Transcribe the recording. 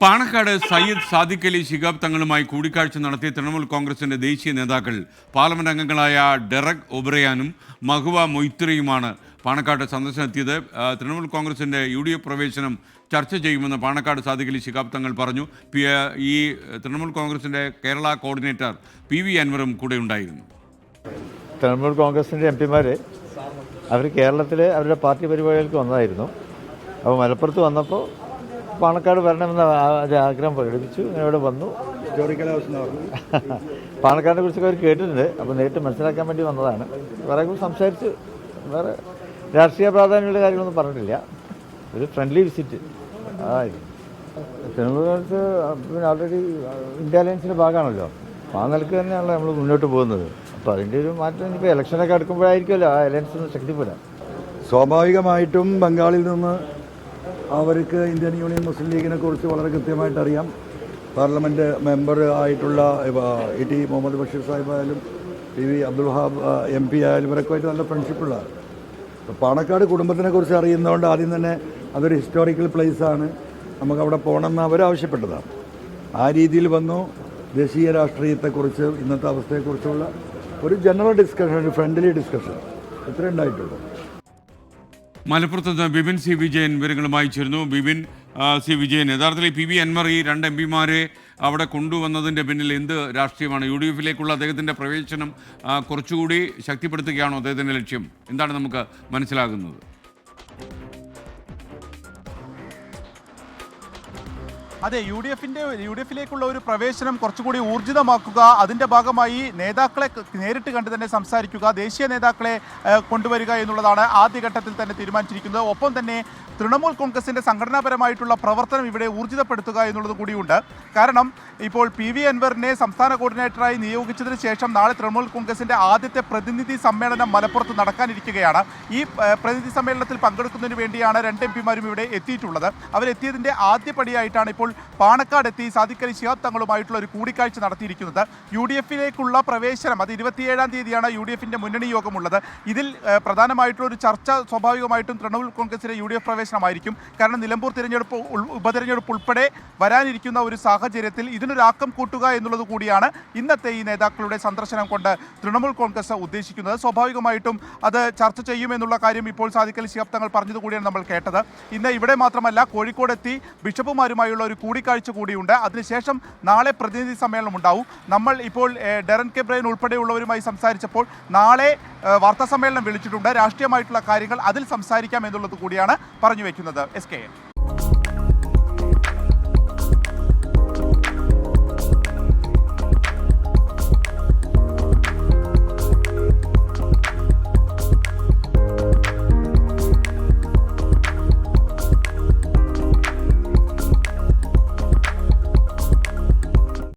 പാണക്കാട് സയ്യിദ് സാദിഖ് അലി ശിഹാബ് തങ്ങളുമായി കൂടിക്കാഴ്ച നടത്തിയ തൃണമൂൽ കോൺഗ്രസിന്റെ ദേശീയ നേതാക്കൾ പാർലമെന്റ് അംഗങ്ങളായ ഡെറക് ഒബ്രയാനും മഹുവ മൊയ്ത്രയുമാണ് പാണക്കാട് സന്ദർശനത്തിയത്. തൃണമൂൽ കോൺഗ്രസിന്റെ UDF പ്രവേശനം ചർച്ച ചെയ്യുമെന്ന് പാണക്കാട് സാദിഖ് അലി ശിഹാബ് തങ്ങൾ പറഞ്ഞു. ഈ തൃണമൂൽ കോൺഗ്രസിന്റെ കേരള കോർഡിനേറ്റർ PV അൻവറും കൂടെ ഉണ്ടായിരുന്നു. തൃണമൂൽ കോൺഗ്രസിൻ്റെ MP അവർ കേരളത്തിൽ അവരുടെ പാർട്ടി പരിപാടികൾക്ക് വന്നതായിരുന്നു. അപ്പോൾ മലപ്പുറത്ത് വന്നപ്പോൾ പാണക്കാട് വരണമെന്ന ആഗ്രഹം പ്രകടിപ്പിച്ചു. അങ്ങനെ ഇവിടെ വന്നു. പാണക്കാടിനെ കുറിച്ചൊക്കെ അവർ കേട്ടിട്ടുണ്ട്. അപ്പോൾ നേരിട്ട് മനസ്സിലാക്കാൻ വേണ്ടി വന്നതാണ്. വേറെ സംസാരിച്ച് വേറെ രാഷ്ട്രീയ പ്രാധാന്യമുള്ള കാര്യങ്ങളൊന്നും പറഞ്ഞിട്ടില്ല. ഒരു ഫ്രണ്ട്ലി വിസിറ്റ് അതായിരുന്നു. തൃണമൂൽ കോൺഗ്രസ് പിന്നെ ഓൾറെഡി ഇന്ത്യ അലയൻസിൻ്റെ ഭാഗമാണല്ലോ. അപ്പോൾ ആ നിലക്ക് തന്നെയാണല്ലോ നമ്മൾ മുന്നോട്ട് പോകുന്നത്. അപ്പോൾ അതിൻ്റെ ഒരു മാറ്റം ഇനിയിപ്പോൾ ഇലക്ഷനൊക്കെ അടുക്കുമ്പോഴായിരിക്കുമല്ലോ ആ അലയൻസ് ഒന്ന് ശക്തിപ്പെടാം. സ്വാഭാവികമായിട്ടും ബംഗാളിൽ നിന്ന് അവർക്ക് ഇന്ത്യൻ യൂണിയൻ മുസ്ലിം ലീഗിനെ കുറിച്ച് വളരെ കൃത്യമായിട്ട് അറിയാം. പാർലമെൻറ്റ് മെമ്പർ ആയിട്ടുള്ള ET മുഹമ്മദ് ബഷീർ സാഹിബായാലും PV അബ്ദുൽ വഹാബ് MP ആയാലും ഇവരൊക്കെ നല്ല ഫ്രണ്ട്ഷിപ്പുള്ളതാണ്. അപ്പോൾ പാണക്കാട് കുടുംബത്തിനെ കുറിച്ച് അറിയുന്നതുകൊണ്ട് ആദ്യം തന്നെ അതൊരു ഹിസ്റ്റോറിക്കൽ പ്ലേസാണ്, നമുക്കവിടെ പോകണമെന്ന് അവരാവശ്യപ്പെട്ടതാണ്. ആ രീതിയിൽ വന്നു. ദേശീയ രാഷ്ട്രീയത്തെക്കുറിച്ച് ഇന്നത്തെ അവസ്ഥയെക്കുറിച്ചുള്ള ഒരു ജനറൽ ഡിസ്കഷൻ, ഒരു ഫ്രണ്ട്ലി ഡിസ്കഷൻ ഇത്രേ ഉണ്ടായിട്ടുള്ളൂ. മലപ്പുറത്ത് നിന്ന് ബിപിൻ C വിജയൻ വിവരങ്ങളുമായി ചേരുന്നു. ബിപിൻ C വിജയൻ, യഥാർത്ഥത്തിൽ PV അൻവർ ഈ രണ്ട് MPമാരെ അവിടെ കൊണ്ടുവന്നതിൻ്റെ പിന്നിൽ എന്ത് രാഷ്ട്രീയമാണ്? UDFിലേക്കുള്ള അദ്ദേഹത്തിൻ്റെ പ്രവേശനം കുറച്ചുകൂടി ശക്തിപ്പെടുത്തുകയാണോ അദ്ദേഹത്തിൻ്റെ ലക്ഷ്യം? എന്താണ് നമുക്ക് മനസ്സിലാകുന്നത്? അതെ, UDFിലേക്കുള്ള ഒരു പ്രവേശനം കുറച്ചുകൂടി ഊർജിതമാക്കുക, അതിൻ്റെ ഭാഗമായി നേതാക്കളെ നേരിട്ട് കണ്ട് തന്നെ സംസാരിക്കുക, ദേശീയ നേതാക്കളെ കൊണ്ടുവരിക എന്നുള്ളതാണ് ആദ്യഘട്ടത്തിൽ തന്നെ തീരുമാനിച്ചിരിക്കുന്നത്. ഒപ്പം തന്നെ തൃണമൂൽ കോൺഗ്രസിൻ്റെ സംഘടനാപരമായിട്ടുള്ള പ്രവർത്തനം ഇവിടെ ഊർജിതപ്പെടുത്തുക എന്നുള്ളത് കൂടിയുണ്ട്. കാരണം ഇപ്പോൾ PV അൻവറിനെ സംസ്ഥാന കോർഡിനേറ്ററായി നിയോഗിച്ചതിന് ശേഷം നാളെ തൃണമൂൽ കോൺഗ്രസിൻ്റെ ആദ്യത്തെ പ്രതിനിധി സമ്മേളനം മലപ്പുറത്ത് നടക്കാനിരിക്കുകയാണ്. ഈ പ്രതിനിധി സമ്മേളനത്തിൽ പങ്കെടുക്കുന്നതിന് വേണ്ടിയാണ് രണ്ട് MPമാരും ഇവിടെ എത്തിയിട്ടുള്ളത്. അവരെത്തിയതിൻ്റെ ആദ്യപടിയായിട്ടാണ് ഇപ്പോൾ പാണക്കാട് എത്തി സാദിഖ് അലി ശിഹാബ് തങ്ങളുമായിട്ടുള്ള ഒരു കൂടിക്കാഴ്ച നടത്തിയിരിക്കുന്നത്. UDFിലേക്കുള്ള പ്രവേശനം അത് 27-ാം തീയതിയാണ് UDFിൻ്റെ മുന്നണി യോഗമുള്ളത്. ഇതിൽ പ്രധാനമായിട്ടുള്ള ഒരു ചർച്ച സ്വാഭാവികമായിട്ടും തൃണമൂൽ കോൺഗ്രസിൻ്റെ UDF പ്രവേശനമായിരിക്കും. കാരണം നിലമ്പൂർ ഉപതെരഞ്ഞെടുപ്പ് ഉൾപ്പെടെ വരാനിരിക്കുന്ന ഒരു സാഹചര്യത്തിൽ ഇതിനൊരാക്കം കൂട്ടുക എന്നുള്ളത് കൂടിയാണ് ഇന്നത്തെ ഈ നേതാക്കളുടെ സന്ദർശനം കൊണ്ട് തൃണമൂൽ കോൺഗ്രസ് ഉദ്ദേശിക്കുന്നത്. സ്വാഭാവികമായിട്ടും അത് ചർച്ച ചെയ്യുമെന്നുള്ള കാര്യം ഇപ്പോൾ സാദിഖ് അലി ശിഹാബ് തങ്ങൾ പറഞ്ഞത് കൂടിയാണ് നമ്മൾ കേട്ടത്. ഇന്ന് ഇവിടെ മാത്രമല്ല കോഴിക്കോടെത്തി ബിഷപ്പുമാരുമായുള്ള ഒരു കൂടിക്കാഴ്ച കൂടിയുണ്ട്. അതിനുശേഷം നാളെ പ്രതിനിധി സമ്മേളനം ഉണ്ടാവും. നമ്മൾ ഇപ്പോൾ ഡെറൻ കെ ബ്രയൻ ഉൾപ്പെടെയുള്ളവരുമായി സംസാരിച്ചപ്പോൾ നാളെ വാർത്താ സമ്മേളനം വിളിച്ചിട്ടുണ്ട്. രാഷ്ട്രീയമായിട്ടുള്ള കാര്യങ്ങൾ അതിൽ സംസാരിക്കാം എന്നുള്ളത് കൂടിയാണ് പറഞ്ഞു വയ്ക്കുന്നത്. SK